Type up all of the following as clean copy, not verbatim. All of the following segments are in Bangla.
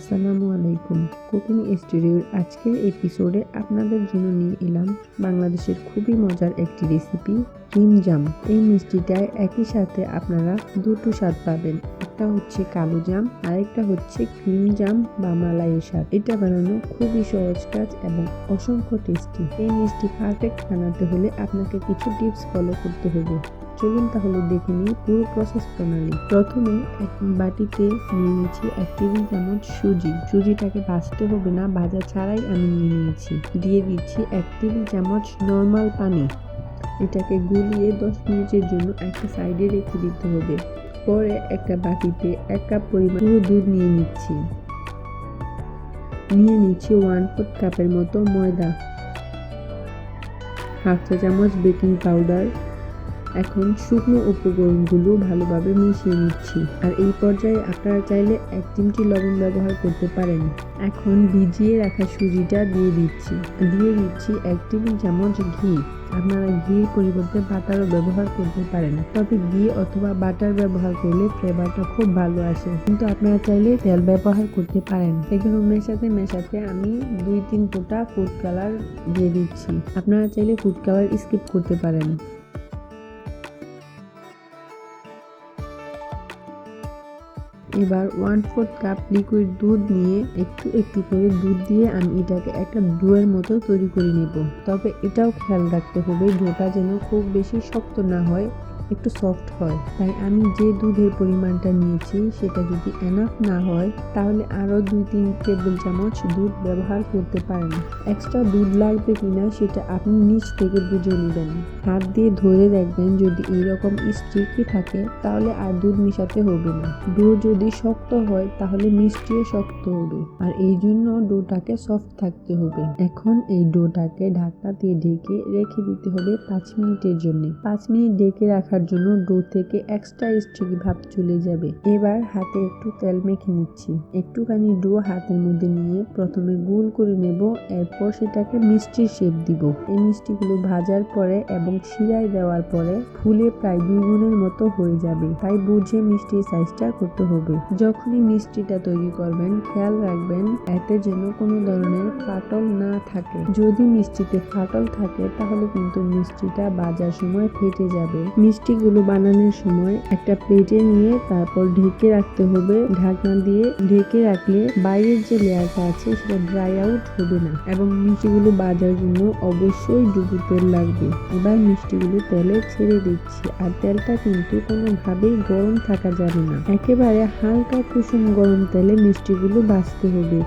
আসসালামু আলাইকুম। কুকিং স্টুডিওর আজকের এপিসোডে আপনাদের জন্য নিয়ে এলাম বাংলাদেশের খুবই মজার একটি রেসিপি ক্রিম জাম। এই মিষ্টিটায় একই সাথে আপনারা দুটো স্বাদ পাবেন, একটা হচ্ছে কালো জাম আর একটা হচ্ছে ক্রিম জাম বা মালাইয়ের স্বাদ। এটা বানানো খুবই সহজ কাজ এবং অসংখ্য টেস্টি। এই মিষ্টি পারফেক্ট বানাতে হলে আপনাকে কিছু টিপস ফলো করতে হবে। চলুন তাহলে দেখে নিই পুরো প্রসেস প্রণালী। প্রথমে এক বাটিতে নিয়ে নিয়েছি 1 টেবিল চামচ সুজি। সুজিটাকে ভাজতে হবে না, ভাজা ছাড়াই আমি নিয়ে নিয়েছি। দিয়ে দিচ্ছি 1 টেবিল চামচ নর্মাল পানি। এটাকে গুলিয়ে 10 মিনিটের জন্য একটা সাইডে রেখে দিতে হবে। পরে একটা বাটিতে 1 কাপ পরিমাণ পুরো দুধ নিয়ে নিচ্ছি 1/4 কাপের মতো ময়দা, হাফ চা চামচ বেকিং পাউডার। এখন শুকনো উপকরণগুলো ভালোভাবে মিশিয়ে নিচ্ছি। আর এই পর্যায়ে আপনারা চাইলে 1 চিমটি লবণ ব্যবহার করতে পারেন। এখন ভিজিয়ে রাখা সুজিটা দিয়ে দিচ্ছি 1 টেবিল চামচ ঘি। আপনারা ঘির পরিবর্তে বাটারও ব্যবহার করতে পারেন, তবে ঘি অথবা বাটার ব্যবহার করলে ফ্লেভারটা খুব ভালো আসে, কিন্তু আপনারা চাইলে তেল ব্যবহার করতে পারেন। এগুলো মেশাতে আমি 2-3 ফোঁটা ফুড কালার দিয়ে দিচ্ছি। আপনারা চাইলে ফুড কালার স্কিপ করতে পারেন। এবার 1/4 কাপ লিকুইড দুধ নিয়ে একটু করে দুধ দিয়ে আমি এটাকে একটা ডোয়ের মতো তৈরি করে নেব। তবে এটাও খেয়াল রাখতে হবে ডোটা যেন খুব বেশি শক্ত না হয়, একটু সফট হয়। তাই আমি যে দুধের পরিমাণটা নিয়েছি সেটা যদি এনাফ না হয় তাহলে আরও 2-3 টেবিল চামচ দুধ ব্যবহার করতে পারেন। এক্সট্রা দুধ লাগবে কিনা সেটা আপনি নিচ থেকে বুঝে নেবেন। হাত দিয়ে ধরে দেখবেন, যদি এইরকম স্টিকি থাকে তাহলে আর দুধ মিশাতে হবে না। ডো যদি শক্ত হয় তাহলে মিষ্টিও শক্ত হবে, আর এই জন্য ডোটাকে সফট থাকতে হবে। এখন এই ডোটাকে ঢাকনা দিয়ে ঢেকে রেখে দিতে হবে 5 মিনিটের জন্য। 5 মিনিট ঢেকে রাখার জন্য ডো থেকে এক্সট্রা স্টিকি ভাব চলে যাবে। এবার হাতে একটু তেল মেখে নিচ্ছি। একটুখানি ডো হাতের মধ্যে নিয়ে প্রথমে গোল করে নেব, এরপর সেটাকে মিষ্টির শেপ দিব। এই মিষ্টিগুলো ভাজার পরে এবং শিরায় দেওয়ার পরে ফুলে প্রায় 2 গুণের মতো হয়ে যাবে। তাই বুঝে মিষ্টির সাইজটা করতে হবে। যখনই মিষ্টিটা তৈরি করবেন খেয়াল রাখবেন এতে যেন কোনো ধরনের ফাটল না থাকে। যদি মিষ্টিতে ফাটল থাকে তাহলে কিন্তু মিষ্টিটা ভাজার সময় ফেটে যাবে। মিষ্টিগুলো বানানোর সময় একটা প্লেটে নিয়ে তারপর ঢেকে রাখতে হবে। ঢাকনা দিয়ে ঢেকে রাখলে বাইরের যে লেয়ারটা আছে সেটা ড্রাই আউট হবে না, এবং মিষ্টিগুলো ভাজার জন্য অবশ্যই ডুবো তেল লাগবে। এবার মিষ্টিগুলো তেলে ছেড়ে দিচ্ছি, আর তেলটা কিন্তু কোনোভাবেই গরম থাকা যাবে না। একেবারে হালকা কুসুম গরম তেলে মিষ্টিগুলো ভাজতে হবে,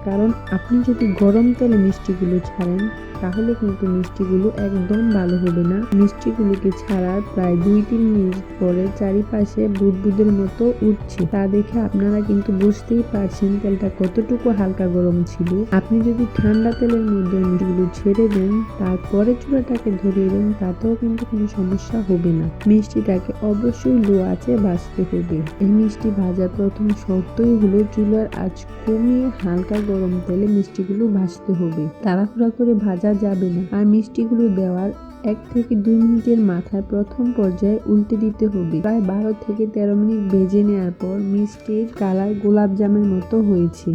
কারণ আপনি যদি গরম তেলে মিষ্টিগুলো ছাড়েন তাহলে কিন্তু মিষ্টিগুলো একদম ভালো হবে না। মিষ্টিগুলোকে ছাড়ার প্রায় 2-3 মিনিট পরে চারিপাশে বুদবুদের মতো উঠছে, তা দেখে আপনারা কিন্তু বুঝতেই পারছেন তেলটা কতটুকু হালকা গরম ছিল। আপনি যদি ঠান্ডা তেলের মধ্যে মিষ্টিগুলো ছেড়ে দেন তারপরে চুলাটাকে ধরিয়ে দেন তাতেও কিন্তু কোনো সমস্যা হবে না। মিষ্টিটাকে অবশ্যই লো আঁচে ভাজতে হবে। এই মিষ্টি ভাজার প্রথম শর্তই হলো চুলার আঁচ কমিয়ে হালকা গরম তেলে মিষ্টিগুলো ভাজতে হবে। তাড়াহুড়া করে ভাজা যাবে না। আর মিষ্টিগুলো দেওয়ার 1 থেকে 2 মিনিটের মাথায় প্রথম পর্যায়ে উল্টে দিতে হবে। প্রায় 12 থেকে 13 মিনিট ভেজে নেওয়ার পর মিষ্টির কালার গোলাপ জামের মতো হয়েছে।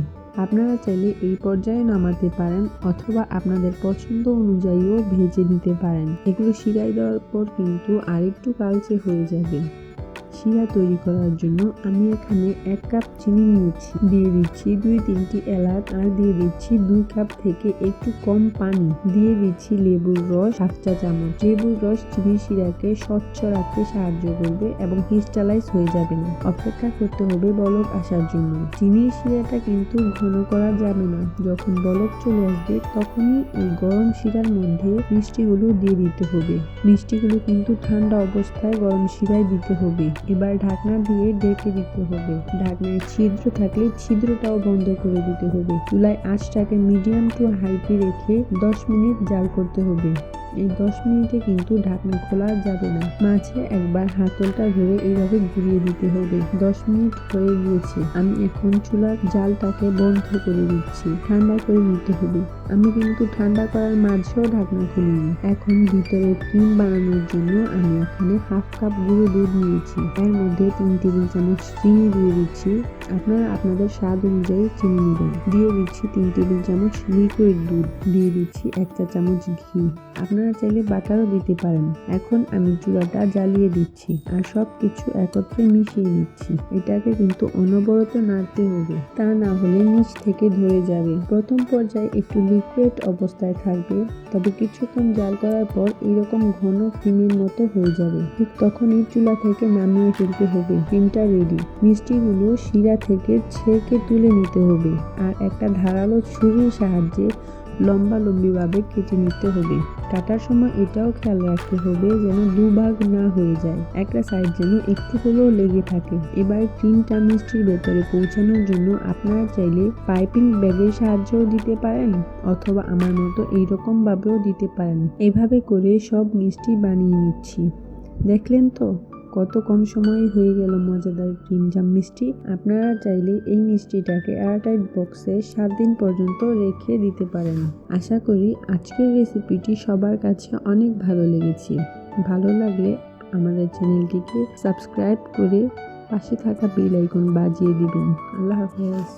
আপনারা চাইলে এই পর্যায়ে নামাতে পারেন অথবা আপনাদের পছন্দ অনুযায়ীও ভেজে নিতে পারেন। এগুলো শিরায় দেওয়ার পর কিন্তু আরেকটু কালচে হয়ে যাবে। শিরা তৈরি করার জন্য আমি এখানে 1 কাপ চিনি নিয়েছি, দিয়ে দিচ্ছি 2-3টি এলাচ, আর দিয়ে দিচ্ছি 2 কাপ থেকে একটু কম পানি। দিয়ে দিচ্ছি লেবুর রস 1/2 চা চামচ। লেবুর রস চিনির শিরাকে স্বচ্ছ রাখতে সাহায্য করবে এবং ক্রিস্টালাইজ হয়ে যাবে না। অপেক্ষা করতে হবে বলক আসার জন্য। চিনির শিরাটা কিন্তু ঘন করা যাবে না। যখন বলক চলে আসবে তখনই এই গরম শিরার মধ্যে মিষ্টিগুলো দিয়ে দিতে হবে। মিষ্টিগুলো কিন্তু ঠান্ডা অবস্থায় গরম শিরায় দিতে হবে। এবার ঢাকনা দিয়ে ঢেকে দিতে হবে। ঢাকনায় ছিদ্র থাকলে ছিদ্রটাও বন্ধ করে দিতে হবে। চুলায় আঁচটাকে মিডিয়াম টু হাইতে রেখে 10 মিনিট জাল করতে হবে। এই 10 মিনিটে কিন্তু ঢাকনা খোলা যাবে না। মাঝে একবার হাতলটা ধরে এইভাবে ঘুরিয়ে দিতে হবে। 10 মিনিট হয়ে গিয়েছে। আমি এখন চুলার জালটাকে বন্ধ করে দিচ্ছি। ঠান্ডা করে নিতে হবে। আমি কিন্তু ঠান্ডা করার মাঝেও ঢাকনা খুলিনি। এখন ভিতরে ক্রিম বানানোর জন্য আমি এখানে হাফ কাপ গুঁড়ো দুধ নিয়েছি। এর মধ্যে 3 টেবিল চামচ চিনি দিয়ে দিচ্ছি। আপনারা আপনাদের স্বাদ অনুযায়ী চিনি নেবেন। দিয়ে দিচ্ছি 3 টেবিল চামচ লিকুইড দুধ। দিয়ে দিচ্ছি 1 চা চামচ ঘি। আপনারা চাইলে বাটারও দিতে পারেন। এখন আমি চুলাটা জ্বালিয়ে দিচ্ছি আর সবকিছু একত্রে মিশিয়ে নিচ্ছি। এটাকে কিন্তু অনবরত নাড়তে হবে, তা না হলে নিচ থেকে ধরে যাবে। প্রথম পর্যায়ে একটু লিকুইড অবস্থায় থাকবে, তবে কিছুক্ষণ জাল করার পর এরকম ঘন ক্রিমের মতো হয়ে যাবে। ঠিক তখনই চুলা থেকে নামিয়ে ফেলতে হবে। ক্রিমটা রেডি। মিষ্টিগুলো শিরা থেকে ছেঁকে তুলে নিতে হবে আর একটা ধারালো ছুরির সাহায্যে লম্বালম্বিভাবে কেটে নিতে হবে। কাটার সময় এটাও খেয়াল রাখতে হবে যেন দুভাগ না হয়ে যায়, একটা সাইড যেন একটু হলেও লেগে থাকে। এবার ক্রিমটা মিষ্টির ভেতরে পৌঁছানোর জন্য আপনারা চাইলে পাইপিং ব্যাগের সাহায্যও দিতে পারেন, অথবা আমার মতো এইরকম ভাবেও দিতে পারেন। এভাবে করে সব মিষ্টি বানিয়ে নিচ্ছি। দেখলেন তো কত কম সময়ে হয়ে গেল মজাদার ক্রিম জাম মিষ্টি। আপনারা চাইলে এই মিষ্টিটাকে এয়ারটাইট বক্সে 7 দিন পর্যন্ত রেখে দিতে পারেন। আশা করি আজকের রেসিপিটি সবার কাছে অনেক ভালো লেগেছে। ভালো লাগলে আমাদের চ্যানেলটিকে সাবস্ক্রাইব করে পাশে থাকা বেল আইকন বাজিয়ে দিবেন। আল্লাহ হাফেজ।